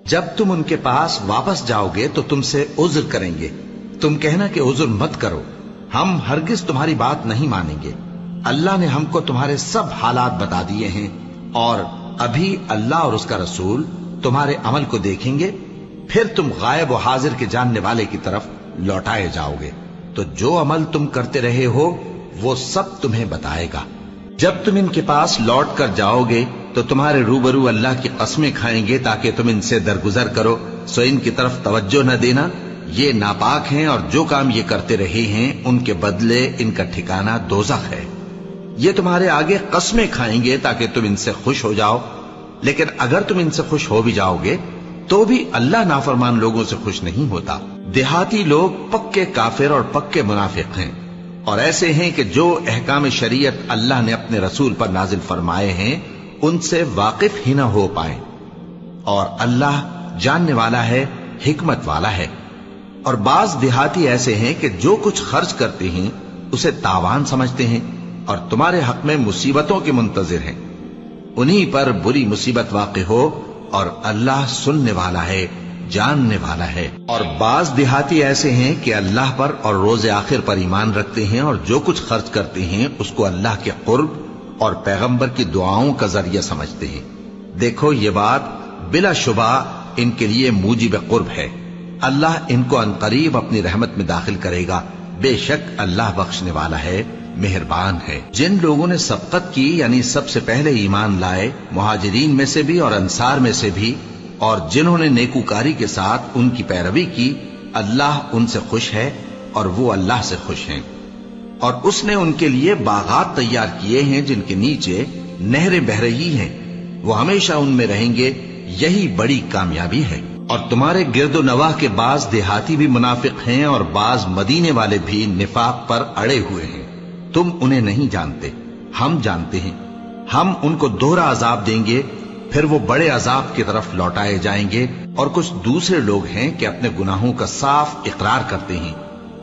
جب تم ان کے پاس واپس جاؤ گے تو تم سے عذر کریں گے، تم کہنا کہ عذر مت کرو، ہم ہرگز تمہاری بات نہیں مانیں گے۔ اللہ نے ہم کو تمہارے سب حالات بتا دیے ہیں، اور ابھی اللہ اور اس کا رسول تمہارے عمل کو دیکھیں گے، پھر تم غائب و حاضر کے جاننے والے کی طرف لوٹائے جاؤ گے، تو جو عمل تم کرتے رہے ہو وہ سب تمہیں بتائے گا۔ جب تم ان کے پاس لوٹ کر جاؤ گے تو تمہارے روبرو اللہ کی قسمیں کھائیں گے تاکہ تم ان سے درگزر کرو، سو ان کی طرف توجہ نہ دینا، یہ ناپاک ہیں اور جو کام یہ کرتے رہے ہیں ان کے بدلے ان کا ٹھکانہ دوزخ ہے۔ یہ تمہارے آگے قسمیں کھائیں گے تاکہ تم ان سے خوش ہو جاؤ، لیکن اگر تم ان سے خوش ہو بھی جاؤ گے تو بھی اللہ نافرمان لوگوں سے خوش نہیں ہوتا۔ دیہاتی لوگ پکے کافر اور پکے منافق ہیں، اور ایسے ہیں کہ جو احکام شریعت اللہ نے اپنے رسول پر نازل فرمائے ہیں ان سے واقف ہی نہ ہو پائیں، اور اللہ جاننے والا ہے، حکمت والا ہے۔ اور بعض دیہاتی ایسے ہیں کہ جو کچھ خرچ کرتے ہیں اسے تاوان سمجھتے ہیں اور تمہارے حق میں مصیبتوں کے منتظر ہیں، انہی پر بری مصیبت واقع ہو، اور اللہ سننے والا ہے، جاننے والا ہے۔ اور بعض دیہاتی ایسے ہیں کہ اللہ پر اور روز آخر پر ایمان رکھتے ہیں، اور جو کچھ خرچ کرتے ہیں اس کو اللہ کے قرب اور پیغمبر کی دعاؤں کا ذریعہ سمجھتے ہیں۔ دیکھو یہ بات بلا شبہ ان کے لیے موجب قرب ہے، اللہ ان کو عنقریب اپنی رحمت میں داخل کرے گا، بے شک اللہ بخشنے والا ہے، مہربان ہے۔ جن لوگوں نے سبقت کی یعنی سب سے پہلے ایمان لائے، مہاجرین میں سے بھی اور انصار میں سے بھی، اور جنہوں نے نیکوکاری کے ساتھ ان کی پیروی کی، اللہ ان سے خوش ہے اور وہ اللہ سے خوش ہیں۔ اور اس نے ان کے لیے باغات تیار کیے ہیں جن کے نیچے نہریں بہہ رہی ہیں، وہ ہمیشہ ان میں رہیں گے، یہی بڑی کامیابی ہے۔ اور تمہارے گرد و نواح کے بعض دیہاتی بھی منافق ہیں اور بعض مدینے والے بھی نفاق پر اڑے ہوئے ہیں، تم انہیں نہیں جانتے، ہم جانتے ہیں۔ ہم ان کو دوہرا عذاب دیں گے، پھر وہ بڑے عذاب کی طرف لوٹائے جائیں گے۔ اور کچھ دوسرے لوگ ہیں کہ اپنے گناہوں کا صاف اقرار کرتے ہیں،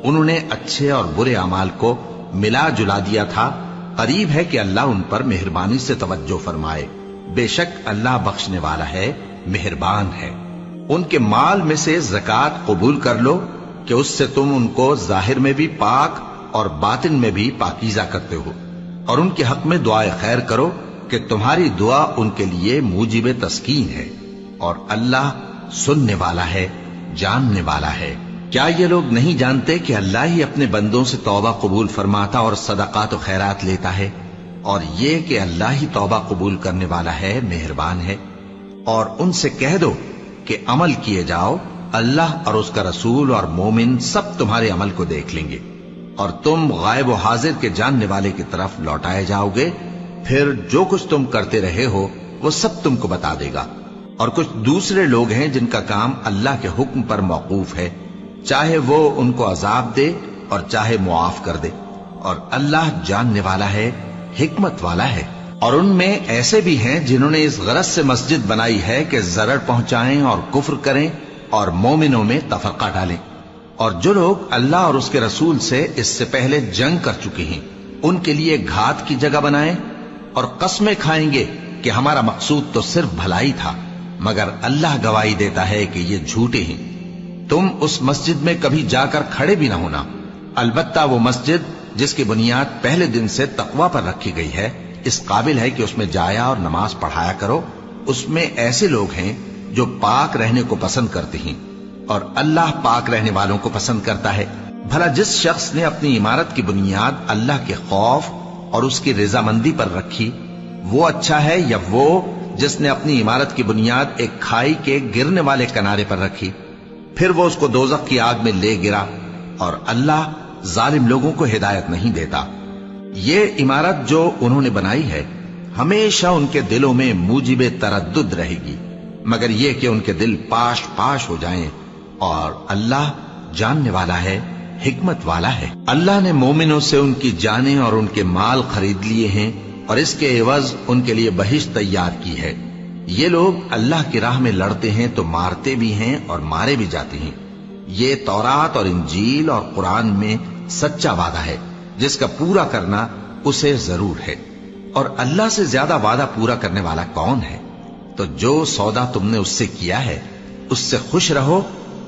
انہوں نے اچھے اور برے اعمال کو ملا جلا دیا تھا، قریب ہے کہ اللہ ان پر مہربانی سے توجہ فرمائے، بے شک اللہ بخشنے والا ہے، مہربان ہے۔ ان کے مال میں سے زکوٰۃ قبول کر لو کہ اس سے تم ان کو ظاہر میں بھی پاک اور باطن میں بھی پاکیزہ کرتے ہو، اور ان کے حق میں دعائے خیر کرو کہ تمہاری دعا ان کے لیے موجب تسکین ہے، اور اللہ سننے والا ہے، جاننے والا ہے۔ کیا یہ لوگ نہیں جانتے کہ اللہ ہی اپنے بندوں سے توبہ قبول فرماتا اور صدقات و خیرات لیتا ہے، اور یہ کہ اللہ ہی توبہ قبول کرنے والا ہے، مہربان ہے۔ اور ان سے کہہ دو کہ عمل کیے جاؤ، اللہ اور اس کا رسول اور مومن سب تمہارے عمل کو دیکھ لیں گے، اور تم غائب و حاضر کے جاننے والے کی طرف لوٹائے جاؤ گے، پھر جو کچھ تم کرتے رہے ہو وہ سب تم کو بتا دے گا۔ اور کچھ دوسرے لوگ ہیں جن کا کام اللہ کے حکم پر موقوف ہے، چاہے وہ ان کو عذاب دے اور چاہے معاف کر دے، اور اللہ جاننے والا ہے، حکمت والا ہے۔ اور ان میں ایسے بھی ہیں جنہوں نے اس غرض سے مسجد بنائی ہے کہ ضرر پہنچائیں اور کفر کریں اور مومنوں میں تفرقہ ڈالیں، اور جو لوگ اللہ اور اس کے رسول سے اس سے پہلے جنگ کر چکے ہیں ان کے لیے گھات کی جگہ بنائیں، اور قسمیں کھائیں گے کہ ہمارا مقصود تو صرف بھلائی تھا، مگر اللہ گواہی دیتا ہے کہ یہ جھوٹے ہیں۔ تم اس مسجد میں کبھی جا کر کھڑے بھی نہ ہونا، البتہ وہ مسجد جس کی بنیاد پہلے دن سے تقوی پر رکھی گئی ہے اس قابل ہے کہ اس میں جایا اور نماز پڑھایا کرو۔ اس میں ایسے لوگ ہیں جو پاک رہنے کو پسند کرتے ہیں، اور اللہ پاک رہنے والوں کو پسند کرتا ہے۔ بھلا جس شخص نے اپنی عمارت کی بنیاد اللہ کے خوف اور اس کی رضامندی پر رکھی، وہ اچھا ہے یا وہ جس نے اپنی عمارت کی بنیاد ایک کھائی کے گرنے والے کنارے پر رکھی، پھر وہ اس کو دوزخ کی آگ میں لے گرا، اور اللہ ظالم لوگوں کو ہدایت نہیں دیتا۔ یہ عمارت جو انہوں نے بنائی ہے ہمیشہ ان کے دلوں میں موجب تردد رہے گی، مگر یہ کہ ان کے دل پاش پاش ہو جائیں، اور اللہ جاننے والا ہے، حکمت والا ہے۔ اللہ نے مومنوں سے ان کی جانیں اور ان کے مال خرید لیے ہیں، اور اس کے عوض ان کے لیے بہشت تیار کی ہے۔ یہ لوگ اللہ کی راہ میں لڑتے ہیں تو مارتے بھی ہیں اور مارے بھی جاتے ہیں۔ یہ تورات اور انجیل اور قرآن میں سچا وعدہ ہے جس کا پورا کرنا اسے ضرور ہے، اور اللہ سے زیادہ وعدہ پورا کرنے والا کون ہے؟ تو جو سودا تم نے اس سے کیا ہے اس سے خوش رہو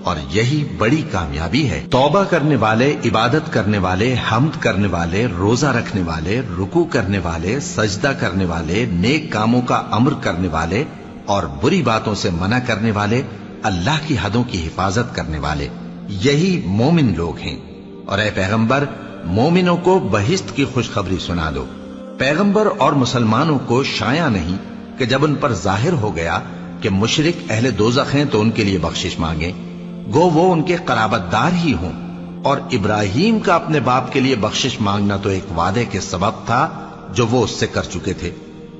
اور یہی بڑی کامیابی ہے۔ توبہ کرنے والے، عبادت کرنے والے، حمد کرنے والے، روزہ رکھنے والے، رکوع کرنے والے، سجدہ کرنے والے، نیک کاموں کا امر کرنے والے اور بری باتوں سے منع کرنے والے، اللہ کی حدوں کی حفاظت کرنے والے، یہی مومن لوگ ہیں۔ اور اے پیغمبر، مومنوں کو بہشت کی خوشخبری سنا دو۔ پیغمبر اور مسلمانوں کو شایع نہیں کہ جب ان پر ظاہر ہو گیا کہ مشرک اہل دوزخ ہیں تو ان کے لیے بخشش مانگیں، گو وہ ان کے قرابت دار ہی ہوں۔ اور ابراہیم کا اپنے باپ کے لیے بخشش مانگنا تو ایک وعدے کے سبب تھا جو وہ اس سے کر چکے تھے،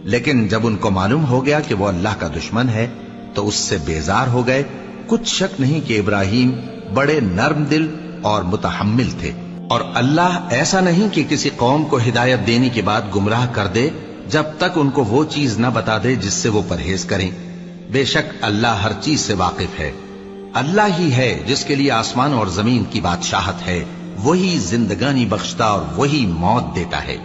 لیکن جب ان کو معلوم ہو گیا کہ وہ اللہ کا دشمن ہے تو اس سے بیزار ہو گئے۔ کچھ شک نہیں کہ ابراہیم بڑے نرم دل اور متحمل تھے، اور اللہ ایسا نہیں کہ کسی قوم کو ہدایت دینے کے بعد گمراہ کر دے جب تک ان کو وہ چیز نہ بتا دے جس سے وہ پرہیز کریں۔ بے شک اللہ ہر چیز سے واقف ہے۔ اللہ ہی ہے جس کے لیے آسمان اور زمین کی بادشاہت ہے، وہی زندگانی بخشتا اور وہی موت دیتا ہے،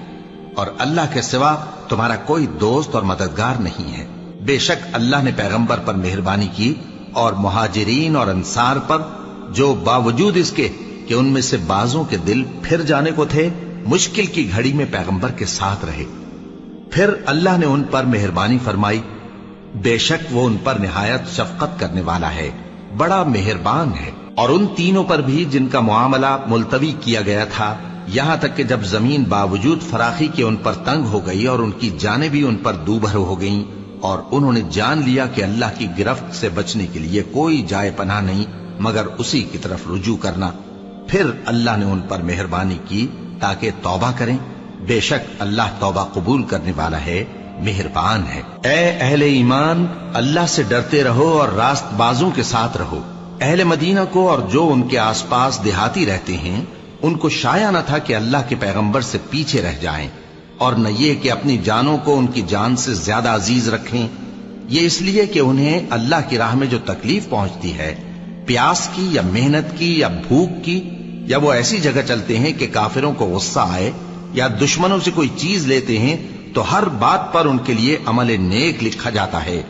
اور اللہ کے سوا تمہارا کوئی دوست اور مددگار نہیں ہے۔ بے شک اللہ نے پیغمبر پر مہربانی کی اور مہاجرین اور انصار پر، جو باوجود اس کے کہ ان میں سے بعضوں کے دل پھر جانے کو تھے، مشکل کی گھڑی میں پیغمبر کے ساتھ رہے۔ پھر اللہ نے ان پر مہربانی فرمائی، بے شک وہ ان پر نہایت شفقت کرنے والا ہے، بڑا مہربان ہے۔ اور ان تینوں پر بھی جن کا معاملہ ملتوی کیا گیا تھا، یہاں تک کہ جب زمین باوجود فراخی کے ان پر تنگ ہو گئی اور ان کی جانیں بھی ان پر دوبھر ہو گئیں، اور انہوں نے جان لیا کہ اللہ کی گرفت سے بچنے کے لیے کوئی جائے پناہ نہیں مگر اسی کی طرف رجوع کرنا، پھر اللہ نے ان پر مہربانی کی تاکہ توبہ کریں۔ بے شک اللہ توبہ قبول کرنے والا ہے، مہربان ہے۔ اے اہل ایمان، اللہ سے ڈرتے رہو اور راست بازوں کے ساتھ رہو۔ اہل مدینہ کو اور جو ان کے آس پاس دیہاتی رہتے ہیں، ان کو شایع نہ تھا کہ اللہ کے پیغمبر سے پیچھے رہ جائیں، اور نہ یہ کہ اپنی جانوں کو ان کی جان سے زیادہ عزیز رکھیں۔ یہ اس لیے کہ انہیں اللہ کی راہ میں جو تکلیف پہنچتی ہے، پیاس کی یا محنت کی یا بھوک کی، یا وہ ایسی جگہ چلتے ہیں کہ کافروں کو غصہ آئے یا دشمنوں سے کوئی چیز لیتے ہیں، تو ہر بات پر ان کے لیے عمل نیک لکھا جاتا ہے۔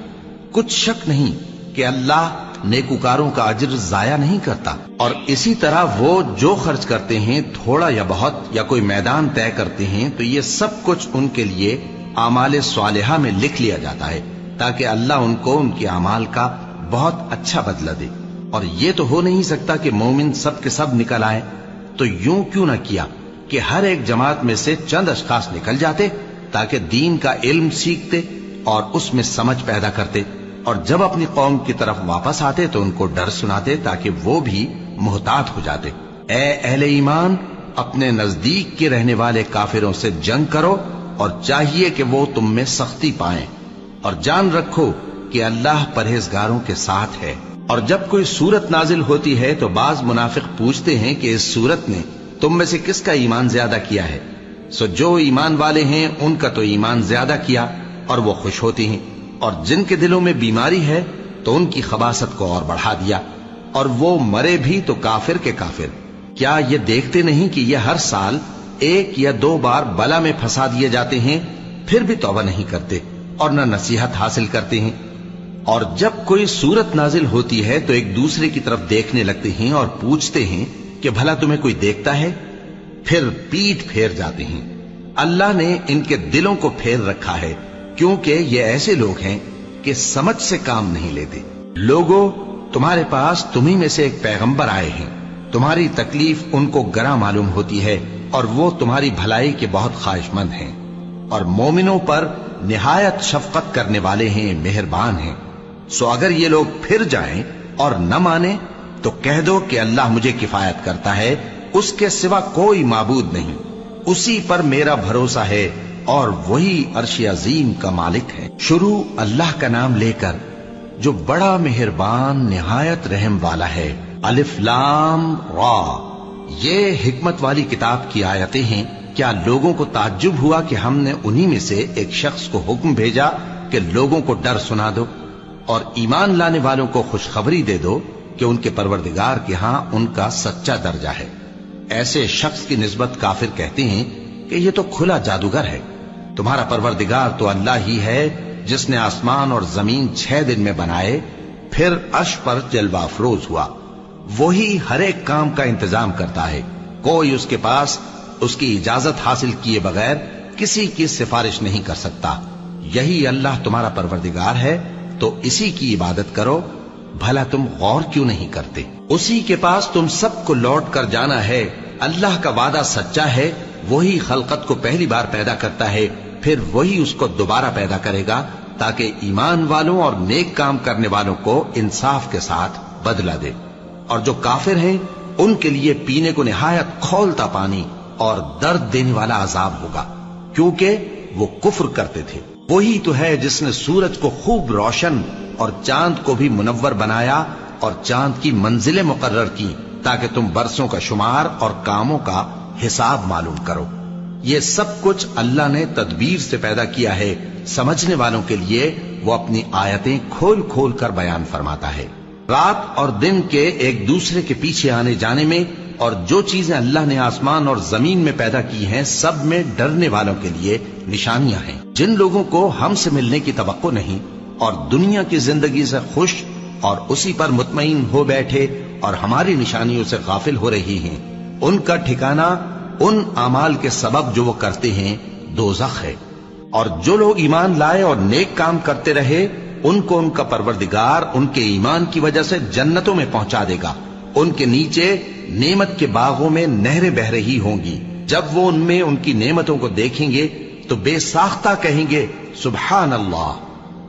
کچھ شک نہیں کہ اللہ نیکوکاروں کا اجر ضائع نہیں کرتا۔ اور اسی طرح وہ جو خرچ کرتے ہیں، تھوڑا یا بہت، یا کوئی میدان طے کرتے ہیں، تو یہ سب کچھ ان کے لیے اعمال صالحہ میں لکھ لیا جاتا ہے، تاکہ اللہ ان کو ان کے اعمال کا بہت اچھا بدلہ دے۔ اور یہ تو ہو نہیں سکتا کہ مومن سب کے سب نکل آئے، تو یوں کیوں نہ کیا کہ ہر ایک جماعت میں سے چند اشخاص نکل جاتے تاکہ دین کا علم سیکھتے اور اس میں سمجھ پیدا کرتے، اور جب اپنی قوم کی طرف واپس آتے تو ان کو ڈر سناتے تاکہ وہ بھی محتاط ہو جاتے۔ اے اہل ایمان، اپنے نزدیک کے رہنے والے کافروں سے جنگ کرو، اور چاہیے کہ وہ تم میں سختی پائیں، اور جان رکھو کہ اللہ پرہیزگاروں کے ساتھ ہے۔ اور جب کوئی سورت نازل ہوتی ہے تو بعض منافق پوچھتے ہیں کہ اس سورت نے تم میں سے کس کا ایمان زیادہ کیا ہے؟ سو جو ایمان والے ہیں ان کا تو ایمان زیادہ کیا، اور وہ خوش ہوتی ہیں، اور جن کے دلوں میں بیماری ہے تو ان کی خباثت کو اور بڑھا دیا، اور وہ مرے بھی تو کافر کے کافر۔ کیا یہ دیکھتے نہیں کہ یہ ہر سال 1 یا 2 بار بلا میں پھنسا دیے جاتے ہیں، پھر بھی توبہ نہیں کرتے اور نہ نصیحت حاصل کرتے ہیں؟ اور جب کوئی سورت نازل ہوتی ہے تو ایک دوسرے کی طرف دیکھنے لگتے ہیں اور پوچھتے ہیں کہ بھلا تمہیں کوئی دیکھتا ہے؟ پھر پیٹ پھیر جاتے ہیں۔ اللہ نے ان کے دلوں کو پھیر رکھا ہے، کیونکہ یہ ایسے لوگ ہیں کہ سمجھ سے کام نہیں لیتے۔ لوگوں، تمہارے پاس تمہیں میں سے ایک پیغمبر آئے ہیں، تمہاری تکلیف ان کو گراں معلوم ہوتی ہے، اور وہ تمہاری بھلائی کے بہت خواہش مند ہیں، اور مومنوں پر نہایت شفقت کرنے والے ہیں، مہربان ہیں۔ سو اگر یہ لوگ پھر جائیں اور نہ مانیں تو کہہ دو کہ اللہ مجھے کفایت کرتا ہے، اس کے سوا کوئی معبود نہیں، اسی پر میرا بھروسہ ہے، اور وہی عرش عظیم کا مالک ہے۔ شروع اللہ کا نام لے کر جو بڑا مہربان نہایت رحم والا ہے۔ الف لام را، یہ حکمت والی کتاب کی آیتیں ہیں۔ کیا لوگوں کو تعجب ہوا کہ ہم نے انہی میں سے ایک شخص کو حکم بھیجا کہ لوگوں کو ڈر سنا دو اور ایمان لانے والوں کو خوشخبری دے دو کہ ان کے پروردگار کے ہاں ان کا سچا درجہ ہے۔ ایسے شخص کی نسبت کافر کہتے ہیں کہ یہ تو کھلا جادوگر ہے۔ تمہارا پروردگار تو اللہ ہی ہے جس نے آسمان اور زمین 6 دن میں بنائے، پھر عرش پر جلوہ افروز ہوا۔ وہی ہر ایک کام کا انتظام کرتا ہے، کوئی اس کے پاس اس کی اجازت حاصل کیے بغیر کسی کی سفارش نہیں کر سکتا۔ یہی اللہ تمہارا پروردگار ہے، تو اسی کی عبادت کرو، بھلا تم غور کیوں نہیں کرتے؟ اسی کے پاس تم سب کو لوٹ کر جانا ہے۔ اللہ کا وعدہ سچا ہے، وہی خلقت کو پہلی بار پیدا کرتا ہے، پھر وہی اس کو دوبارہ پیدا کرے گا، تاکہ ایمان والوں اور نیک کام کرنے والوں کو انصاف کے ساتھ بدلہ دے۔ اور جو کافر ہیں ان کے لیے پینے کو نہایت کھولتا پانی اور درد دینے والا عذاب ہوگا، کیونکہ وہ کفر کرتے تھے۔ وہی تو ہے جس نے سورج کو خوب روشن اور چاند کو بھی منور بنایا اور چاند کی منزلیں مقرر کی تاکہ تم برسوں کا شمار اور کاموں کا حساب معلوم کرو۔ یہ سب کچھ اللہ نے تدبیر سے پیدا کیا ہے، سمجھنے والوں کے لیے وہ اپنی آیتیں کھول کھول کر بیان فرماتا ہے۔ رات اور دن کے ایک دوسرے کے پیچھے آنے جانے میں اور جو چیزیں اللہ نے آسمان اور زمین میں پیدا کی ہیں سب میں ڈرنے والوں کے لیے نشانیاں ہیں۔ جن لوگوں کو ہم سے ملنے کی توقع نہیں اور دنیا کی زندگی سے خوش اور اسی پر مطمئن ہو بیٹھے اور ہماری نشانیوں سے غافل ہو رہی ہیں، ان کا ٹھکانہ ان اعمال کے سبب جو وہ کرتے ہیں دوزخ ہے۔ اور جو لوگ ایمان لائے اور نیک کام کرتے رہے ان کو ان کا پروردگار ان کے ایمان کی وجہ سے جنتوں میں پہنچا دے گا، ان کے نیچے نعمت کے باغوں میں نہریں بہ رہی ہوں گی۔ جب وہ ان میں ان کی نعمتوں کو دیکھیں گے تو بے ساختہ کہیں گے سبحان اللہ،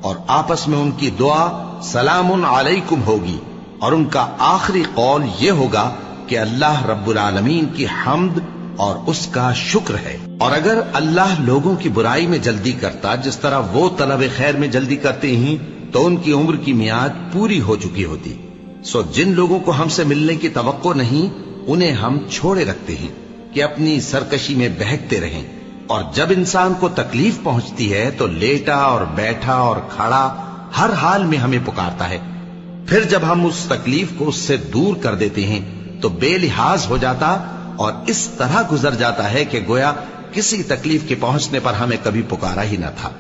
اور آپس میں ان کی دعا سلام علیکم ہوگی، اور ان کا آخری قول یہ ہوگا کہ اللہ رب العالمین کی حمد اور اس کا شکر ہے۔ اور اگر اللہ لوگوں کی برائی میں جلدی کرتا جس طرح وہ طلب خیر میں جلدی کرتے ہیں تو ان کی عمر کی میعاد پوری ہو چکی ہوتی۔ سو جن لوگوں کو ہم سے ملنے کی توقع نہیں انہیں ہم چھوڑے رکھتے ہیں کہ اپنی سرکشی میں بہکتے رہیں، اور جب انسان کو تکلیف پہنچتی ہے تو لیٹا اور بیٹھا اور کھڑا ہر حال میں ہمیں پکارتا ہے، پھر جب ہم اس تکلیف کو اس سے دور کر دیتے ہیں تو بے لحاظ ہو جاتا اور اس طرح گزر جاتا ہے کہ گویا کسی تکلیف کے پہنچنے پر ہمیں کبھی پکارا ہی نہ تھا۔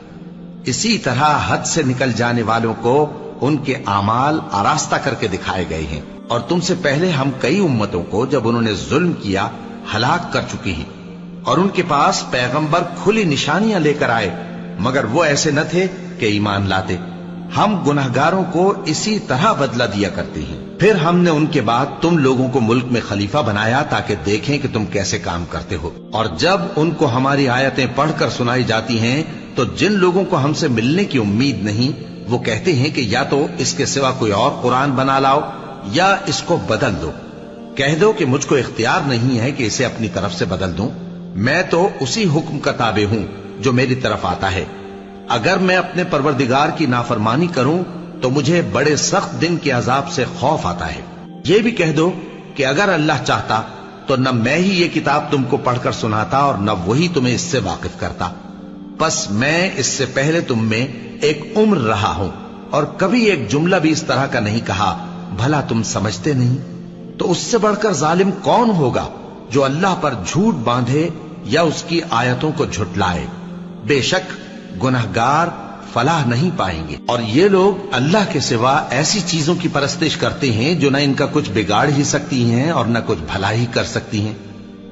اسی طرح حد سے نکل جانے والوں کو ان کے اعمال آراستہ کر کے دکھائے گئے ہیں، اور تم سے پہلے ہم کئی امتوں کو جب انہوں نے ظلم کیا ہلاک کر چکے ہیں، اور ان کے پاس پیغمبر کھلی نشانیاں لے کر آئے مگر وہ ایسے نہ تھے کہ ایمان لاتے۔ ہم گنہگاروں کو اسی طرح بدلہ دیا کرتے ہیں۔ پھر ہم نے ان کے بعد تم لوگوں کو ملک میں خلیفہ بنایا تاکہ دیکھیں کہ تم کیسے کام کرتے ہو، اور جب ان کو ہماری آیتیں پڑھ کر سنائی جاتی ہیں تو جن لوگوں کو ہم سے ملنے کی امید نہیں وہ کہتے ہیں کہ یا تو اس کے سوا کوئی اور قرآن بنا لاؤ یا اس کو بدل دو۔ کہہ دو کہ مجھ کو اختیار نہیں ہے کہ اسے اپنی طرف سے بدل دوں، میں تو اسی حکم کا تابع ہوں جو میری طرف آتا ہے۔ اگر میں اپنے پروردگار کی نافرمانی کروں تو مجھے بڑے سخت دن کے عذاب سے خوف آتا ہے۔ یہ بھی کہہ دو کہ اگر اللہ چاہتا تو نہ میں ہی یہ کتاب تم کو پڑھ کر سناتا اور نہ وہی تمہیں اس سے واقف کرتا، بس میں اس سے پہلے تم میں ایک عمر رہا ہوں اور کبھی ایک جملہ بھی اس طرح کا نہیں کہا، بھلا تم سمجھتے نہیں؟ تو اس سے بڑھ کر ظالم کون ہوگا جو اللہ پر جھوٹ باندھے یا اس کی آیتوں کو جھٹلائے؟ بے شک گنہگار فلاح نہیں پائیں گے۔ اور یہ لوگ اللہ کے سوا ایسی چیزوں کی پرستش کرتے ہیں جو نہ ان کا کچھ بگاڑ ہی سکتی ہیں اور نہ کچھ بھلا ہی کر سکتی ہیں،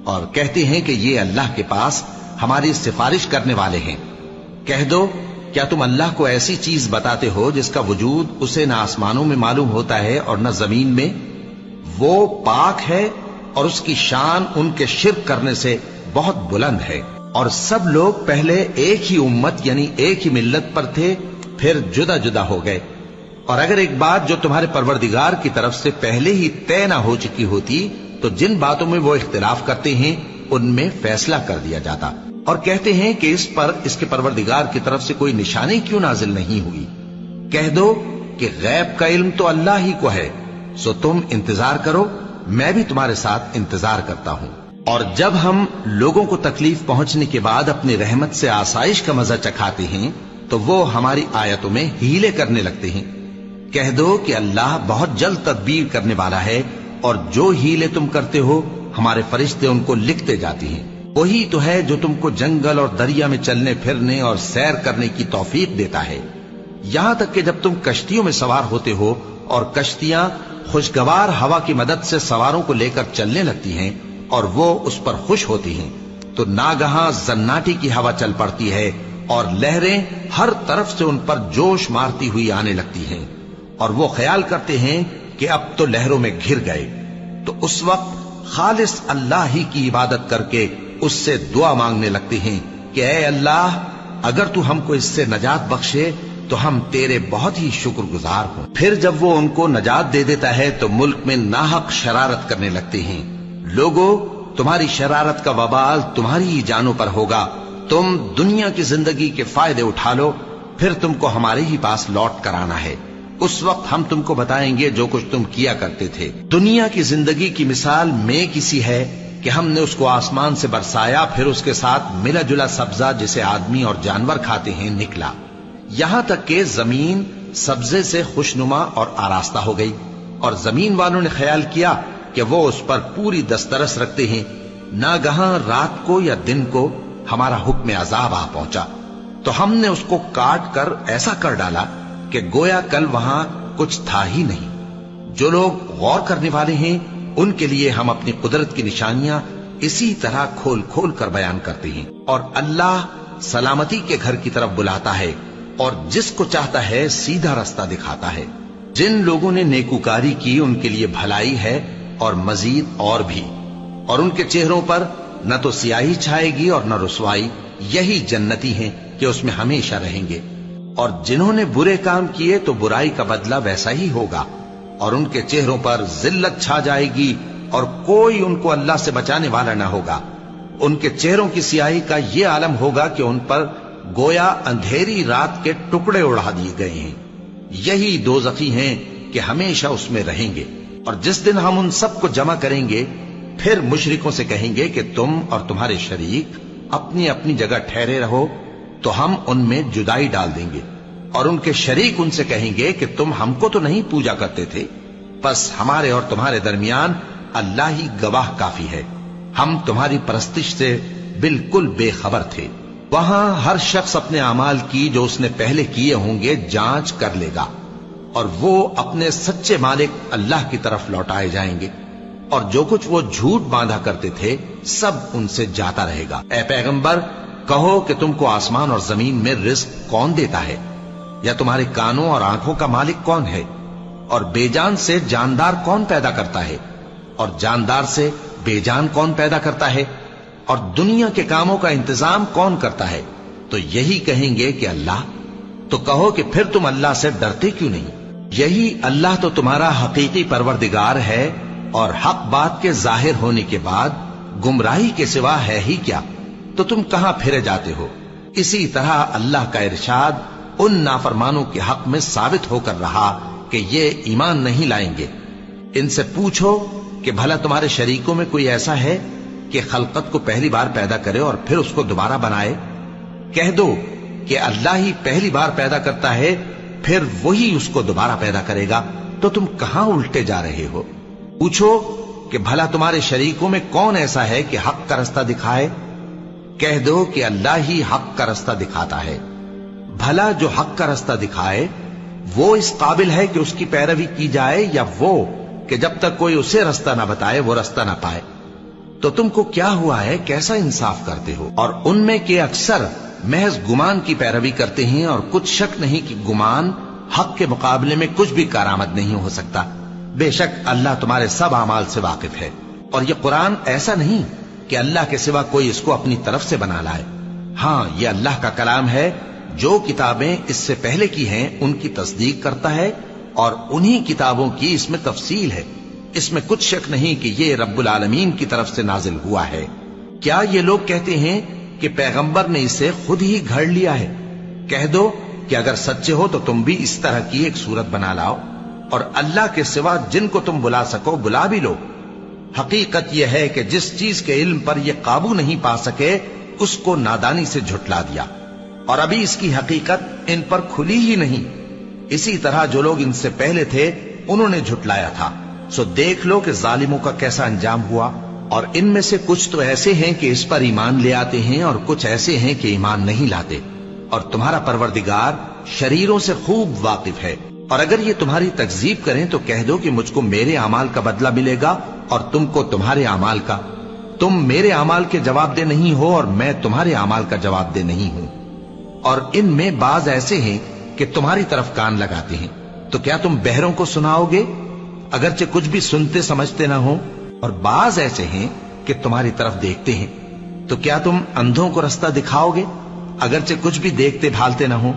اور کہتے ہیں کہ یہ اللہ کے پاس ہماری سفارش کرنے والے ہیں۔ کہہ دو کیا تم اللہ کو ایسی چیز بتاتے ہو جس کا وجود اسے نہ آسمانوں میں معلوم ہوتا ہے اور نہ زمین میں؟ وہ پاک ہے اور اس کی شان ان کے شرک کرنے سے بہت بلند ہے۔ اور سب لوگ پہلے ایک ہی امت یعنی ایک ہی ملت پر تھے، پھر جدا جدا ہو گئے۔ اور اگر ایک بات جو تمہارے پروردگار کی طرف سے پہلے ہی طے نہ ہو چکی ہوتی تو جن باتوں میں وہ اختلاف کرتے ہیں ان میں فیصلہ کر دیا جاتا۔ اور کہتے ہیں کہ اس پر اس کے پروردگار کی طرف سے کوئی نشانی کیوں نازل نہیں ہوئی؟ کہہ دو کہ غیب کا علم تو اللہ ہی کو ہے، سو تم انتظار کرو، میں بھی تمہارے ساتھ انتظار کرتا ہوں۔ اور جب ہم لوگوں کو تکلیف پہنچنے کے بعد اپنی رحمت سے آسائش کا مزہ چکھاتے ہیں تو وہ ہماری آیتوں میں ہیلے کرنے لگتے ہیں۔ کہہ دو کہ اللہ بہت جلد تدبیر کرنے والا ہے، اور جو ہیلے تم کرتے ہو ہمارے فرشتے ان کو لکھتے جاتے ہیں۔ وہی تو ہے جو تم کو جنگل اور دریا میں چلنے پھرنے اور سیر کرنے کی توفیق دیتا ہے، یہاں تک کہ جب تم کشتیوں میں سوار ہوتے ہو اور کشتیاں خوشگوار ہوا کی مدد سے سواروں کو لے کر چلنے لگتی ہیں اور وہ اس پر خوش ہوتی ہیں، تو ناگہاں زناٹی کی ہوا چل پڑتی ہے اور لہریں ہر طرف سے ان پر جوش مارتی ہوئی آنے لگتی ہیں، اور وہ خیال کرتے ہیں کہ اب تو لہروں میں گھر گئے، تو اس وقت خالص اللہ ہی کی عبادت کر کے اس سے دعا مانگنے لگتے ہیں کہ اے اللہ، اگر تو ہم کو اس سے نجات بخشے تو ہم تیرے بہت ہی شکر گزار ہوں۔ پھر جب وہ ان کو نجات دے دیتا ہے تو ملک میں ناحق شرارت کرنے لگتے ہیں۔ لوگوں، تمہاری شرارت کا وبال تمہاری ہی جانوں پر ہوگا، تم دنیا کی زندگی کے فائدے اٹھا لو، پھر تم کو ہمارے ہی پاس لوٹ کر آنا ہے، اس وقت ہم تم کو بتائیں گے جو کچھ تم کیا کرتے تھے۔ دنیا کی زندگی کی مثال میں کسی ہے کہ ہم نے اس کو آسمان سے برسایا، پھر اس کے ساتھ ملا جلا سبزہ جسے آدمی اور جانور کھاتے ہیں نکلا، یہاں تک کہ زمین سبزے سے خوشنما اور آراستہ ہو گئی، اور زمین والوں نے خیال کیا کہ وہ اس پر پوری دسترس رکھتے ہیں۔ ناگہاں رات کو یا دن کو ہمارا حکم عذاب آ پہنچا تو ہم نے اس کو کاٹ کر ایسا کر ڈالا کہ گویا کل وہاں کچھ تھا ہی نہیں۔ جو لوگ غور کرنے والے ہیں ان کے لیے ہم اپنی قدرت کی نشانیاں اسی طرح کھول کھول کر بیان کرتے ہیں، اور اللہ سلامتی کے گھر کی طرف بلاتا ہے اور جس کو چاہتا ہے سیدھا رستہ دکھاتا ہے۔ جن لوگوں نے نیکوکاری کی ان کے لیے بھلائی ہے اور مزید اور بھی، اور ان کے چہروں پر نہ تو سیاہی چھائے گی اور نہ رسوائی، یہی جنتی ہیں کہ اس میں ہمیشہ رہیں گے۔ اور جنہوں نے برے کام کیے تو برائی کا بدلہ ویسا ہی ہوگا، اور ان کے چہروں پر ذلت چھا جائے گی اور کوئی ان کو اللہ سے بچانے والا نہ ہوگا۔ ان کے چہروں کی سیاہی کا یہ عالم ہوگا کہ ان پر گویا اندھیری رات کے ٹکڑے اڑا دیے گئے ہیں۔ یہی دوزخی ہیں کہ ہمیشہ اس میں رہیں گے۔ اور جس دن ہم ان سب کو جمع کریں گے پھر مشرکوں سے کہیں گے کہ تم اور تمہارے شریک اپنی اپنی جگہ ٹھہرے رہو تو ہم ان میں جدائی ڈال دیں گے، اور ان کے شریک ان سے کہیں گے کہ تم ہم کو تو نہیں پوجا کرتے تھے، بس ہمارے اور تمہارے درمیان اللہ ہی گواہ کافی ہے، ہم تمہاری پرستش سے بالکل بے خبر تھے۔ وہاں ہر شخص اپنے اعمال کی جو اس نے پہلے کیے ہوں گے جانچ کر لے گا، اور وہ اپنے سچے مالک اللہ کی طرف لوٹائے جائیں گے، اور جو کچھ وہ جھوٹ باندھا کرتے تھے سب ان سے جاتا رہے گا۔ اے پیغمبر، کہو کہ تم کو آسمان اور زمین میں رزق کون دیتا ہے، یا تمہارے کانوں اور آنکھوں کا مالک کون ہے، اور بے جان سے جاندار کون پیدا کرتا ہے، اور جاندار سے بے جان کون پیدا کرتا ہے، اور دنیا کے کاموں کا انتظام کون کرتا ہے؟ تو یہی کہیں گے کہ اللہ۔ تو کہو کہ پھر تم اللہ سے ڈرتے کیوں نہیں؟ یہی اللہ تو تمہارا حقیقی پروردگار ہے، اور حق بات کے ظاہر ہونے کے بعد گمراہی کے سوا ہے ہی کیا؟ تو تم کہاں پھرے جاتے ہو؟ اسی طرح اللہ کا ارشاد ان نافرمانوں کے حق میں ثابت ہو کر رہا کہ یہ ایمان نہیں لائیں گے۔ ان سے پوچھو کہ بھلا تمہارے شریکوں میں کوئی ایسا ہے کہ خلقت کو پہلی بار پیدا کرے اور پھر اس کو دوبارہ بنائے؟ کہہ دو کہ اللہ ہی پہلی بار پیدا کرتا ہے، پھر وہی اس کو دوبارہ پیدا کرے گا، تو تم کہاں الٹے جا رہے ہو؟ پوچھو کہ بھلا تمہارے شریکوں میں کون ایسا ہے کہ حق کا رستہ دکھائے؟ کہہ دو کہ اللہ ہی حق کا رستہ دکھاتا ہے۔ بھلا جو حق کا رستہ دکھائے وہ اس قابل ہے کہ اس کی پیروی کی جائے، یا وہ کہ جب تک کوئی اسے رستہ نہ بتائے وہ رستہ نہ پائے؟ تو تم کو کیا ہوا ہے، کیسا انصاف کرتے ہو؟ اور ان میں کے اکثر محض گمان کی پیروی کرتے ہیں، اور کچھ شک نہیں کہ گمان حق کے مقابلے میں کچھ بھی کارآمد نہیں ہو سکتا۔ بے شک اللہ تمہارے سب اعمال سے واقف ہے، اور یہ قرآن ایسا نہیں کہ اللہ کے سوا کوئی اس کو اپنی طرف سے بنا لائے۔ ہاں، یہ اللہ کا کلام ہے، جو کتابیں اس سے پہلے کی ہیں ان کی تصدیق کرتا ہے، اور انہی کتابوں کی اس میں تفصیل ہے۔ اس میں کچھ شک نہیں کہ یہ رب العالمین کی طرف سے نازل ہوا ہے۔ کیا یہ لوگ کہتے ہیں کہ پیغمبر نے اسے خود ہی گھڑ لیا ہے؟ کہہ دو کہ اگر سچے ہو تو تم بھی اس طرح کی ایک صورت بنا لاؤ، اور اللہ کے سوا جن کو تم بلا سکو بلا بھی لو۔ حقیقت یہ ہے کہ جس چیز کے علم پر یہ قابو نہیں پا سکے اس کو نادانی سے جھٹلا دیا، اور ابھی اس کی حقیقت ان پر کھلی ہی نہیں۔ اسی طرح جو لوگ ان سے پہلے تھے انہوں نے جھٹلایا تھا، سو دیکھ لو کہ ظالموں کا کیسا انجام ہوا۔ اور ان میں سے کچھ تو ایسے ہیں کہ اس پر ایمان لے آتے ہیں، اور کچھ ایسے ہیں کہ ایمان نہیں لاتے، اور تمہارا پروردگار شریروں سے خوب واقف ہے۔ اور اگر یہ تمہاری تکذیب کریں تو کہہ دو کہ مجھ کو میرے اعمال کا بدلہ ملے گا اور تم کو تمہارے اعمال کا. تم میرے اعمال کے جواب دہ نہیں ہو اور میں تمہارے اعمال کا جواب دہ نہیں ہوں. اور ان میں بعض ایسے ہیں کہ تمہاری طرف کان لگاتے ہیں، تو کیا تم بہروں کو سناؤ گے اگرچہ کچھ بھی سنتے سمجھتے نہ ہو؟ اور بعض ایسے ہیں کہ تمہاری طرف دیکھتے ہیں، تو کیا تم اندھوں کو رستہ دکھاؤ گے اگرچہ کچھ بھی دیکھتے بھالتے نہ ہو؟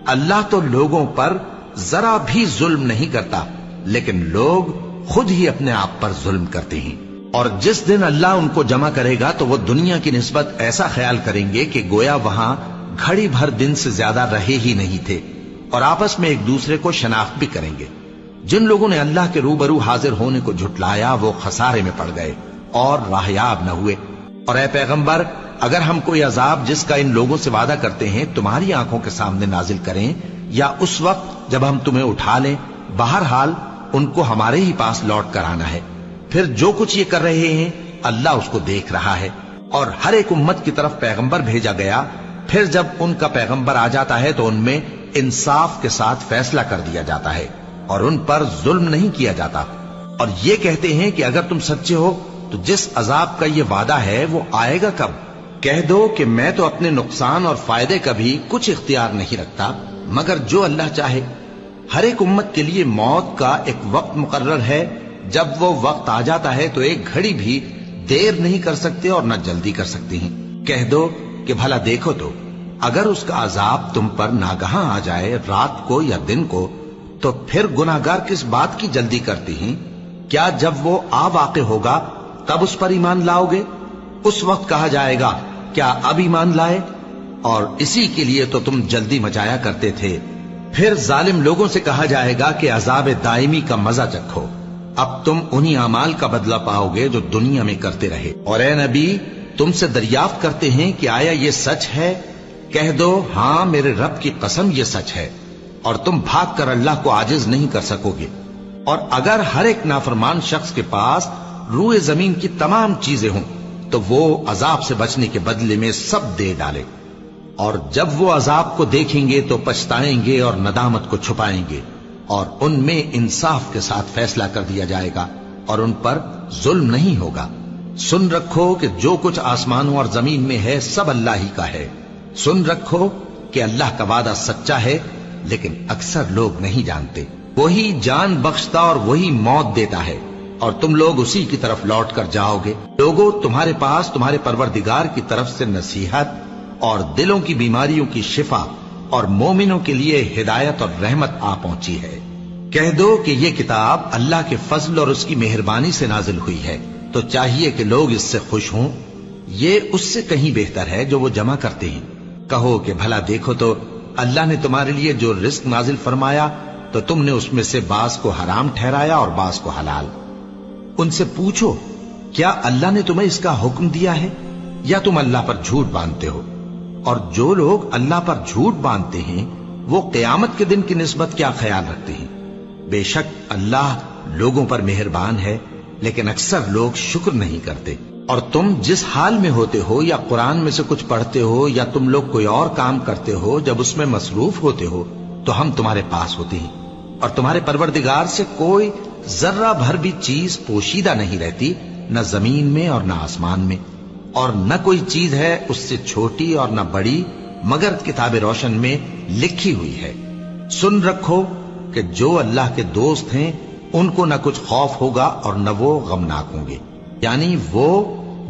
اللہ تو لوگوں پر ذرا بھی ظلم نہیں کرتا، لیکن لوگ خود ہی اپنے آپ پر ظلم کرتے ہیں. اور جس دن اللہ ان کو جمع کرے گا تو وہ دنیا کی نسبت ایسا خیال کریں گے کہ گویا وہاں گھڑی بھر دن سے زیادہ رہے ہی نہیں تھے، اور آپس میں ایک دوسرے کو شناخت بھی کریں گے. جن لوگوں نے اللہ کے روبرو حاضر ہونے کو جھٹلایا وہ خسارے میں پڑ گئے اور راہیاب نہ ہوئے. اور اے پیغمبر، اگر ہم کوئی عذاب جس کا ان لوگوں سے وعدہ کرتے ہیں تمہاری آنکھوں کے سامنے نازل کریں یا اس وقت جب ہم تمہیں اٹھا لیں، بہرحال ان کو ہمارے ہی پاس لوٹ کر آنا ہے. پھر جو کچھ یہ کر رہے ہیں اللہ اس کو دیکھ رہا ہے. اور ہر ایک امت کی طرف پیغمبر بھیجا گیا، پھر جب ان کا پیغمبر آ جاتا ہے تو ان میں انصاف کے ساتھ فیصلہ کر دیا جاتا ہے اور ان پر ظلم نہیں کیا جاتا. اور یہ کہتے ہیں کہ اگر تم سچے ہو تو جس عذاب کا یہ وعدہ ہے وہ آئے گا کب؟ کہہ دو کہ میں تو اپنے نقصان اور فائدے کا بھی کچھ اختیار نہیں رکھتا مگر جو اللہ چاہے. ہر ایک امت کے لیے موت کا ایک وقت مقرر ہے، جب وہ وقت آ جاتا ہے تو ایک گھڑی بھی دیر نہیں کر سکتے اور نہ جلدی کر سکتے ہیں. کہہ دو کہ بھلا دیکھو تو اگر اس کا عذاب تم پر ناگہاں آ جائے رات کو یا دن کو تو پھر گناہگار کس بات کی جلدی کرتے ہیں؟ کیا جب وہ آ واقع ہوگا تب اس پر ایمان لاؤ گے؟ اس وقت کہا جائے گا کیا اب ایمان لائے؟ اور اسی کے لیے تو تم جلدی مچایا کرتے تھے. پھر ظالم لوگوں سے کہا جائے گا کہ عذاب دائمی کا مزہ چکھو، اب تم انہی اعمال کا بدلہ پاؤ گے جو دنیا میں کرتے رہے. اور اے نبی، تم سے دریافت کرتے ہیں کہ آیا یہ سچ ہے؟ کہہ دو ہاں میرے رب کی قسم یہ سچ ہے، اور تم بھاگ کر اللہ کو عاجز نہیں کر سکو گے. اور اگر ہر ایک نافرمان شخص کے پاس روئے زمین کی تمام چیزیں ہوں تو وہ عذاب سے بچنے کے بدلے میں سب دے ڈالے، اور جب وہ عذاب کو دیکھیں گے تو پچھتائیں گے اور ندامت کو چھپائیں گے، اور ان میں انصاف کے ساتھ فیصلہ کر دیا جائے گا اور ان پر ظلم نہیں ہوگا. سن رکھو کہ جو کچھ آسمانوں اور زمین میں ہے سب اللہ ہی کا ہے. سن رکھو کہ اللہ کا وعدہ سچا ہے لیکن اکثر لوگ نہیں جانتے. وہی جان بخشتا اور وہی موت دیتا ہے اور تم لوگ اسی کی طرف لوٹ کر جاؤ گے. لوگوں، تمہارے پاس تمہارے پروردگار کی طرف سے نصیحت اور دلوں کی بیماریوں کی شفا اور مومنوں کے لیے ہدایت اور رحمت آ پہنچی ہے. کہہ دو کہ یہ کتاب اللہ کے فضل اور اس کی مہربانی سے نازل ہوئی ہے، تو چاہیے کہ لوگ اس سے خوش ہوں. یہ اس سے کہیں بہتر ہے جو وہ جمع کرتے ہیں. کہو کہ بھلا دیکھو تو اللہ نے تمہارے لیے جو رزق نازل فرمایا تو تم نے اس میں سے بعض کو حرام ٹھہرایا اور بعض کو حلال. ان سے پوچھو کیا اللہ نے تمہیں اس کا حکم دیا ہے یا تم اللہ پر جھوٹ باندھتے ہو؟ اور جو لوگ اللہ پر جھوٹ باندھتے ہیں وہ قیامت کے دن کی نسبت کیا خیال رکھتے ہیں؟ بے شک اللہ لوگوں پر مہربان ہے لیکن اکثر لوگ شکر نہیں کرتے. اور تم جس حال میں ہوتے ہو یا قرآن میں سے کچھ پڑھتے ہو یا تم لوگ کوئی اور کام کرتے ہو، جب اس میں مصروف ہوتے ہو تو ہم تمہارے پاس ہوتے ہیں، اور تمہارے پروردگار سے کوئی ذرہ بھر بھی چیز پوشیدہ نہیں رہتی، نہ زمین میں اور نہ آسمان میں، اور نہ کوئی چیز ہے اس سے چھوٹی اور نہ بڑی مگر کتاب روشن میں لکھی ہوئی ہے. سن رکھو کہ جو اللہ کے دوست ہیں ان کو نہ کچھ خوف ہوگا اور نہ وہ غمناک ہوں گے. یعنی وہ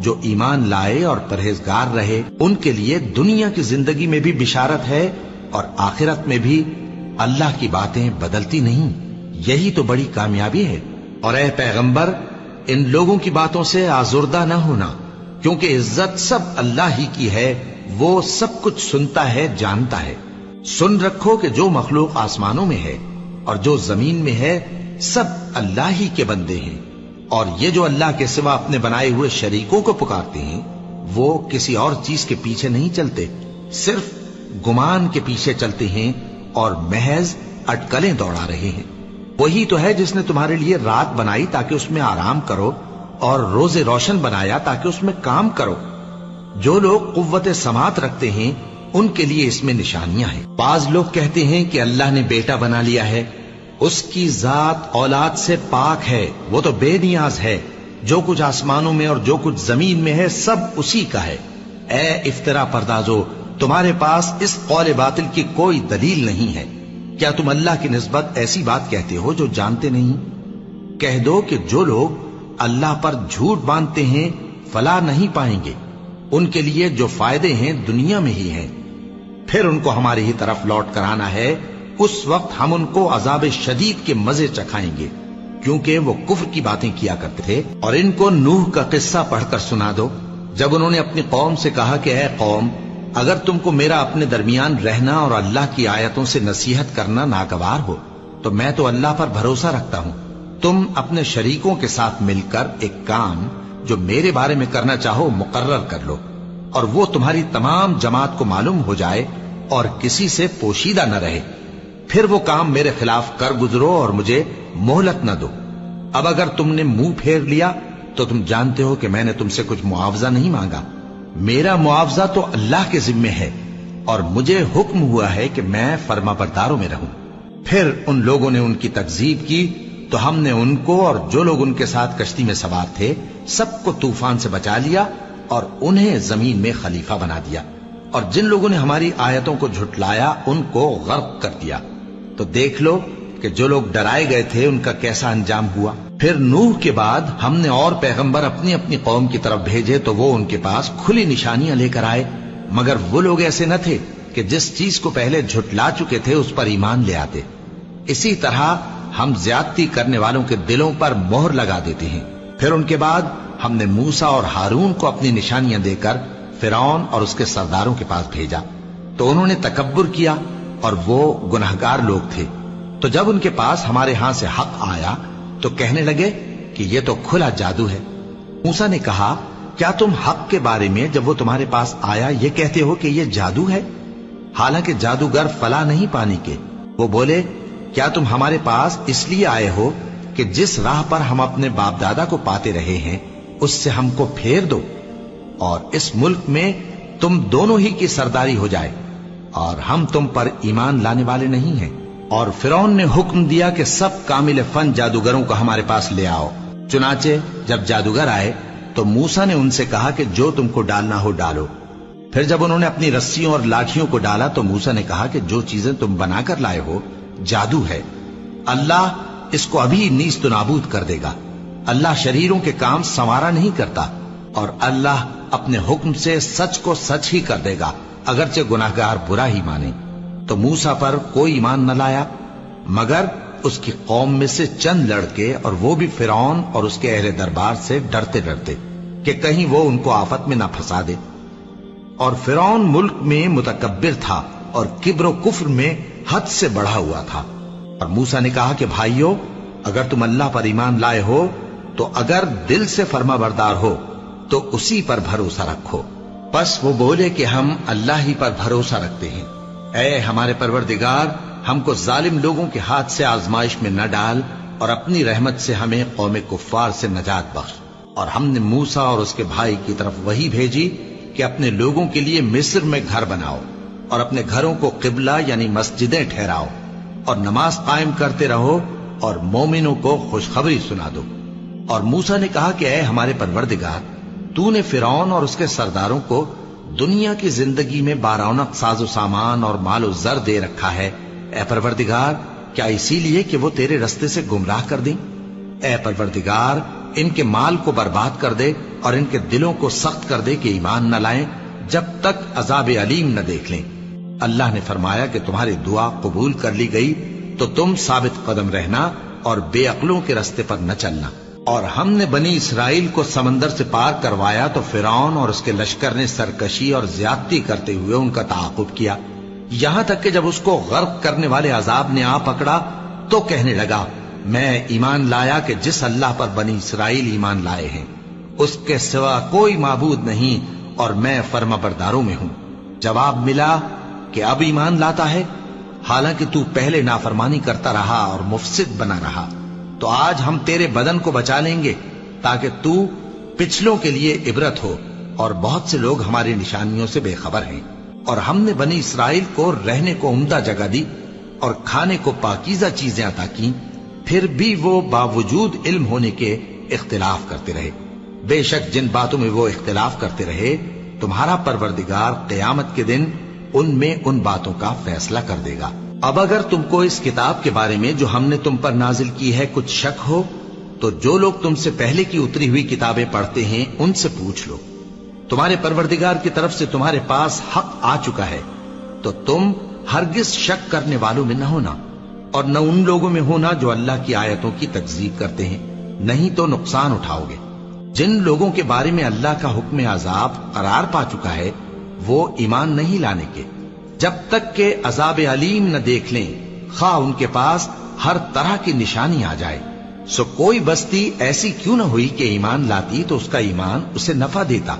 جو ایمان لائے اور پرہیزگار رہے ان کے لیے دنیا کی زندگی میں بھی بشارت ہے اور آخرت میں بھی. اللہ کی باتیں بدلتی نہیں، یہی تو بڑی کامیابی ہے. اور اے پیغمبر، ان لوگوں کی باتوں سے آزردہ نہ ہونا، کیونکہ عزت سب اللہ ہی کی ہے، وہ سب کچھ سنتا ہے، جانتا ہے. سن رکھو کہ جو مخلوق آسمانوں میں ہے اور جو زمین میں ہے سب اللہ ہی کے بندے ہیں، اور یہ جو اللہ کے سوا اپنے بنائے ہوئے شریکوں کو پکارتے ہیں وہ کسی اور چیز کے پیچھے نہیں چلتے، صرف گمان کے پیچھے چلتے ہیں اور محض اٹکلیں دوڑا رہے ہیں. وہی تو ہے جس نے تمہارے لیے رات بنائی تاکہ اس میں آرام کرو اور روز روشن بنایا تاکہ اس میں کام کرو. جو لوگ قوت سماعت رکھتے ہیں ان کے لیے اس میں نشانیاں ہیں. بعض لوگ کہتے ہیں کہ اللہ نے بیٹا بنا لیا ہے، اس کی ذات اولاد سے پاک ہے، وہ تو بے نیاز ہے، جو کچھ آسمانوں میں اور جو کچھ زمین میں ہے سب اسی کا ہے۔ اے افطرا پردازو، تمہارے پاس اس قول باطل کی کوئی دلیل نہیں ہے، کیا تم اللہ کی نسبت ایسی بات کہتے ہو جو جانتے نہیں؟ کہہ دو کہ جو لوگ اللہ پر جھوٹ باندھتے ہیں فلاح نہیں پائیں گے، ان کے لیے جو فائدے ہیں دنیا میں ہی ہیں، پھر ان کو ہماری ہی طرف لوٹ کر آنا ہے، اس وقت ہم ان کو عذاب شدید کے مزے چکھائیں گے، کیونکہ وہ کفر کی باتیں کیا کرتے تھے۔ اور ان کو نوح کا قصہ پڑھ کر سنا دو، جب انہوں نے اپنی قوم سے کہا کہ اے قوم، اگر تم کو میرا اپنے درمیان رہنا اور اللہ کی آیتوں سے نصیحت کرنا ناگوار ہو تو میں تو اللہ پر بھروسہ رکھتا ہوں، تم اپنے شریکوں کے ساتھ مل کر ایک کام جو میرے بارے میں کرنا چاہو مقرر کر لو، اور وہ تمہاری تمام جماعت کو معلوم ہو جائے اور کسی سے پوشیدہ نہ رہے، پھر وہ کام میرے خلاف کر گزرو اور مجھے مہلت نہ دو۔ اب اگر تم نے منہ پھیر لیا تو تم جانتے ہو کہ میں نے تم سے کچھ معاوضہ نہیں مانگا، میرا معاوضہ تو اللہ کے ذمے ہے، اور مجھے حکم ہوا ہے کہ میں فرما برداروں میں رہوں۔ پھر ان لوگوں نے ان کی تکذیب کی تو ہم نے ان کو اور جو لوگ ان کے ساتھ کشتی میں سوار تھے سب کو طوفان سے بچا لیا اور انہیں زمین میں خلیفہ بنا دیا، اور جن لوگوں نے ہماری آیتوں کو جھٹلایا ان کو غرق کر دیا۔ تو دیکھ لو کہ جو لوگ ڈرائے گئے تھے ان کا کیسا انجام ہوا۔ پھر نوح کے بعد ہم نے اور پیغمبر اپنی اپنی قوم کی طرف بھیجے تو وہ ان کے پاس کھلی نشانیاں لے کر آئے، مگر وہ لوگ ایسے نہ تھے کہ جس چیز کو پہلے جھٹلا چکے تھے اس پر ایمان لے آتے۔ اسی طرح ہم زیادتی کرنے والوں کے دلوں پر مہر لگا دیتے ہیں۔ پھر ان کے بعد ہم نے موسیٰ اور ہارون کو اپنی نشانیاں دے کر فرعون اور اس کے سرداروں کے پاس بھیجا، تو انہوں نے تکبر کیا اور وہ گناہگار لوگ تھے۔ تو جب ان کے پاس ہمارے ہاں سے حق آیا تو کہنے لگے کہ یہ تو کھلا جادو ہے۔ موسیٰ نے کہا کیا تم حق کے بارے میں جب وہ تمہارے پاس آیا یہ کہتے ہو کہ یہ جادو ہے، حالانکہ جادوگر فلاح نہیں پانے کے؟ وہ بولے کیا تم ہمارے پاس اس لیے آئے ہو کہ جس راہ پر ہم اپنے باپ دادا کو پاتے رہے ہیں اس سے ہم کو پھیر دو، اور اس ملک میں تم دونوں ہی کی سرداری ہو جائے، اور ہم تم پر ایمان لانے والے نہیں ہیں۔ اور فرعون نے حکم دیا کہ سب کامل فن جادوگروں کو ہمارے پاس لے آؤ۔ چنانچہ جب جادوگر آئے تو موسیٰ نے ان سے کہا کہ جو تم کو ڈالنا ہو ڈالو۔ پھر جب انہوں نے اپنی رسیوں اور لاٹھیوں کو ڈالا تو موسیٰ نے کہا کہ جو چیزیں تم بنا کر لائے ہو جادو ہے، اللہ اس کو ابھی نیست و نابود کر دے گا۔ اللہ شریروں کے کام سنوارا نہیں کرتا، اور اللہ اپنے حکم سے سچ کو سچ ہی کر دے گا اگرچہ گناہگار برا ہی مانے۔ تو موسیٰ پر کوئی ایمان نہ لایا مگر اس کی قوم میں سے چند لڑکے، اور وہ بھی فرعون اور اس کے اہل دربار سے ڈرتے ڈرتے کہ کہیں وہ ان کو آفت میں نہ پھنسا دے۔ اور فرعون ملک میں متکبر تھا اور کبر و کفر میں حد سے بڑھا ہوا تھا۔ اور موسیٰ نے کہا کہ بھائیو، اگر تم اللہ پر ایمان لائے ہو تو اگر دل سے فرما بردار ہو تو اسی پر بھروسہ رکھو۔ پس وہ بولے کہ ہم اللہ ہی پر بھروسہ رکھتے ہیں۔ اے ہمارے پروردگار، ہم کو ظالم لوگوں کے ہاتھ سے آزمائش میں نہ ڈال، اور اپنی رحمت سے ہمیں قوم کفار سے نجات بخش۔ اور ہم نے موسیٰ اور اس کے بھائی کی طرف وحی بھیجی کہ اپنے لوگوں کے لیے مصر میں گھر بناؤ، اور اپنے گھروں کو قبلہ یعنی مسجدیں ٹھہراؤ، اور نماز قائم کرتے رہو، اور مومنوں کو خوشخبری سنا دو۔ اور موسیٰ نے کہا کہ اے ہمارے پروردگار، تو نے فرعون اور اس کے سرداروں کو دنیا کی زندگی میں بارونق ساز و سامان اور مال و زر دے رکھا ہے، اے پروردگار کیا اسی لیے کہ وہ تیرے رستے سے گمراہ کر دیں؟ اے پروردگار ان کے مال کو برباد کر دے اور ان کے دلوں کو سخت کر دے کہ ایمان نہ لائیں جب تک عذاب علیم نہ دیکھ لیں۔ اللہ نے فرمایا کہ تمہاری دعا قبول کر لی گئی تو تم ثابت قدم رہنا اور بے عقلوں کے رستے پر نہ چلنا۔ اور ہم نے بنی اسرائیل کو سمندر سے پار کروایا تو فرعون اور اس کے لشکر نے سرکشی اور زیادتی کرتے ہوئے ان کا تعاقب کیا، یہاں تک کہ جب اس کو غرق کرنے والے عذاب نے آ پکڑا تو کہنے لگا میں ایمان لایا کہ جس اللہ پر بنی اسرائیل ایمان لائے ہیں اس کے سوا کوئی معبود نہیں، اور میں فرما برداروں میں ہوں۔ جواب ملا کہ اب ایمان لاتا ہے، حالانکہ تو پہلے نافرمانی کرتا رہا اور مفسد بنا رہا، تو آج ہم تیرے بدن کو بچا لیں گے تاکہ تو پچھلوں کے لیے عبرت ہو، اور بہت سے لوگ ہماری نشانیوں سے بے خبر ہیں۔ اور ہم نے بنی اسرائیل کو رہنے کو عمدہ جگہ دی، اور کھانے کو پاکیزہ چیزیں عطا کی، پھر بھی وہ باوجود علم ہونے کے اختلاف کرتے رہے۔ بے شک جن باتوں میں وہ اختلاف کرتے رہے تمہارا پروردگار قیامت کے دن ان میں ان باتوں کا فیصلہ کر دے گا۔ اب اگر تم کو اس کتاب کے بارے میں جو ہم نے تم پر نازل کی ہے کچھ شک ہو تو جو لوگ تم سے پہلے کی اتری ہوئی کتابیں پڑھتے ہیں ان سے پوچھ لو۔ تمہارے پروردگار کی طرف سے تمہارے پاس حق آ چکا ہے تو تم ہرگز شک کرنے والوں میں نہ ہونا، اور نہ ان لوگوں میں ہونا جو اللہ کی آیتوں کی تکذیب کرتے ہیں، نہیں تو نقصان اٹھاؤ گے۔ جن لوگوں کے بارے میں اللہ کا حکم عذاب قرار پا چکا ہے وہ ایمان نہیں لانے کے جب تک کہ عذاب علیم نہ دیکھ لیں، خواہ ان کے پاس ہر طرح کی نشانی آ جائے۔ سو کوئی بستی ایسی کیوں نہ ہوئی کہ ایمان لاتی تو اس کا ایمان اسے نفع دیتا۔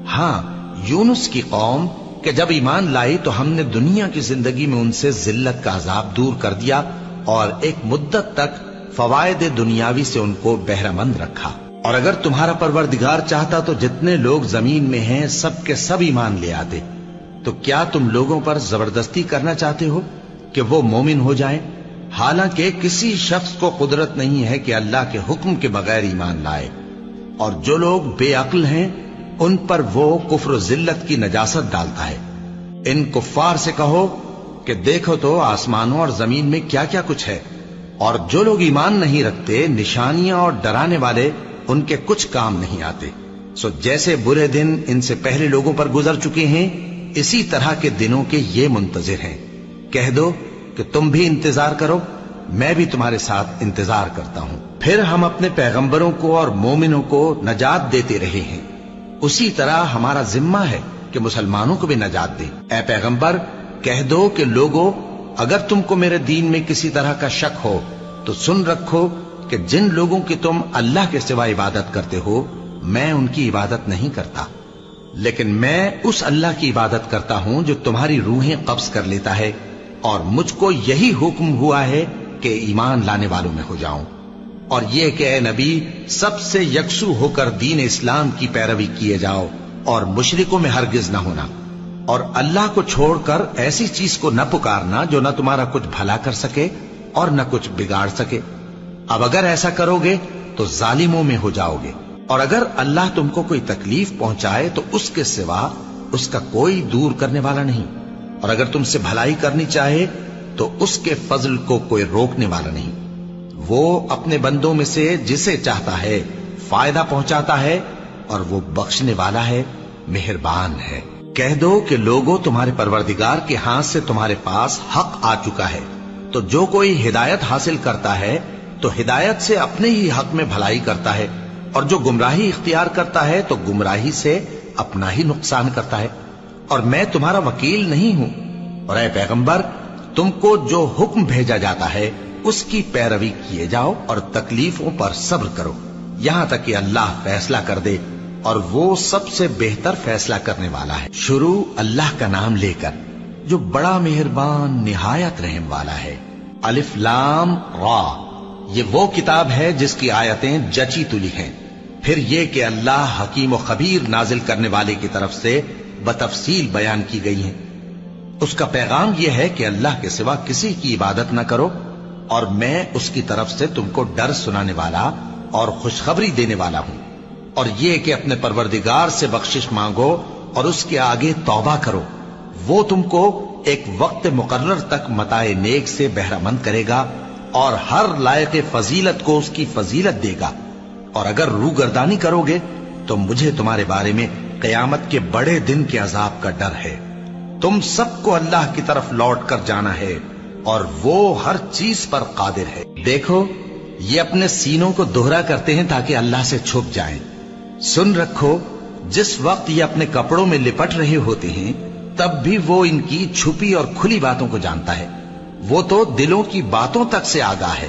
ہاں، یونس کی قوم کہ جب ایمان لائی تو ہم نے دنیا کی زندگی میں ان سے ذلت کا عذاب دور کر دیا اور ایک مدت تک فوائد دنیاوی سے ان کو بہرہ مند رکھا۔ اور اگر تمہارا پروردگار چاہتا تو جتنے لوگ زمین میں ہیں سب کے سب ایمان لے آتے۔ تو کیا تم لوگوں پر زبردستی کرنا چاہتے ہو کہ وہ مومن ہو جائیں؟ حالانکہ کسی شخص کو قدرت نہیں ہے کہ اللہ کے حکم کے بغیر ایمان لائے، اور جو لوگ بے عقل ہیں ان پر وہ کفر و ذلت کی نجاست ڈالتا ہے۔ ان کفار سے کہو کہ دیکھو تو آسمانوں اور زمین میں کیا کیا کچھ ہے، اور جو لوگ ایمان نہیں رکھتے نشانیاں اور ڈرانے والے ان کے کچھ کام نہیں آتے۔ سو جیسے برے دن ان سے پہلے لوگوں پر گزر چکے ہیں اسی طرح کے دنوں کے یہ منتظر ہیں۔ کہہ دو کہ تم بھی انتظار کرو، میں بھی تمہارے ساتھ انتظار کرتا ہوں۔ پھر ہم اپنے پیغمبروں کو اور مومنوں کو نجات دیتے رہے ہیں، اسی طرح ہمارا ذمہ ہے کہ مسلمانوں کو بھی نجات دیں۔ اے پیغمبر کہہ دو کہ لوگو اگر تم کو میرے دین میں کسی طرح کا شک ہو تو سن رکھو کہ جن لوگوں کی تم اللہ کے سوا عبادت کرتے ہو میں ان کی عبادت نہیں کرتا، لیکن میں اس اللہ کی عبادت کرتا ہوں جو تمہاری روحیں قبض کر لیتا ہے، اور مجھ کو یہی حکم ہوا ہے کہ ایمان لانے والوں میں ہو جاؤں، اور یہ کہ اے نبی سب سے یکسو ہو کر دین اسلام کی پیروی کیے جاؤ اور مشرکوں میں ہرگز نہ ہونا، اور اللہ کو چھوڑ کر ایسی چیز کو نہ پکارنا جو نہ تمہارا کچھ بھلا کر سکے اور نہ کچھ بگاڑ سکے۔ اب اگر ایسا کرو گے تو ظالموں میں ہو جاؤ گے، اور اگر اللہ تم کو کوئی تکلیف پہنچائے تو اس کے سوا اس کا کوئی دور کرنے والا نہیں، اور اگر تم سے بھلائی کرنی چاہے تو اس کے فضل کو کوئی روکنے والا نہیں۔ وہ اپنے بندوں میں سے جسے چاہتا ہے فائدہ پہنچاتا ہے، اور وہ بخشنے والا ہے، مہربان ہے۔ کہہ دو کہ لوگوں تمہارے پروردگار کے ہاتھ سے تمہارے پاس حق آ چکا ہے، تو جو کوئی ہدایت حاصل کرتا ہے تو ہدایت سے اپنے ہی حق میں بھلائی کرتا ہے، اور جو گمراہی اختیار کرتا ہے تو گمراہی سے اپنا ہی نقصان کرتا ہے، اور میں تمہارا وکیل نہیں ہوں۔ اور اے پیغمبر تم کو جو حکم بھیجا جاتا ہے اس کی پیروی کیے جاؤ اور تکلیفوں پر صبر کرو یہاں تک کہ اللہ فیصلہ کر دے، اور وہ سب سے بہتر فیصلہ کرنے والا ہے۔ شروع اللہ کا نام لے کر جو بڑا مہربان نہایت رحم والا ہے۔ الف لام را، یہ وہ کتاب ہے جس کی آیتیں جچی تلی ہیں۔ پھر یہ کہ اللہ حکیم و خبیر نازل کرنے والے کی طرف سے بتفصیل بیان کی گئی ہیں۔ اس کا پیغام یہ ہے کہ اللہ کے سوا کسی کی عبادت نہ کرو، اور میں اس کی طرف سے تم کو ڈر سنانے والا اور خوشخبری دینے والا ہوں، اور یہ کہ اپنے پروردگار سے بخشش مانگو اور اس کے آگے توبہ کرو، وہ تم کو ایک وقت مقرر تک متاع نیک سے بہرہ مند کرے گا، اور ہر لائق فضیلت کو اس کی فضیلت دے گا۔ اور اگر روگردانی کرو گے تو مجھے تمہارے بارے میں قیامت کے بڑے دن کے عذاب کا ڈر ہے۔ تم سب کو اللہ کی طرف لوٹ کر جانا ہے، اور وہ ہر چیز پر قادر ہے۔ دیکھو یہ اپنے سینوں کو دوہرا کرتے ہیں تاکہ اللہ سے چھپ جائیں۔ سن رکھو جس وقت یہ اپنے کپڑوں میں لپٹ رہے ہوتے ہیں تب بھی وہ ان کی چھپی اور کھلی باتوں کو جانتا ہے، وہ تو دلوں کی باتوں تک سے آگاہ ہے۔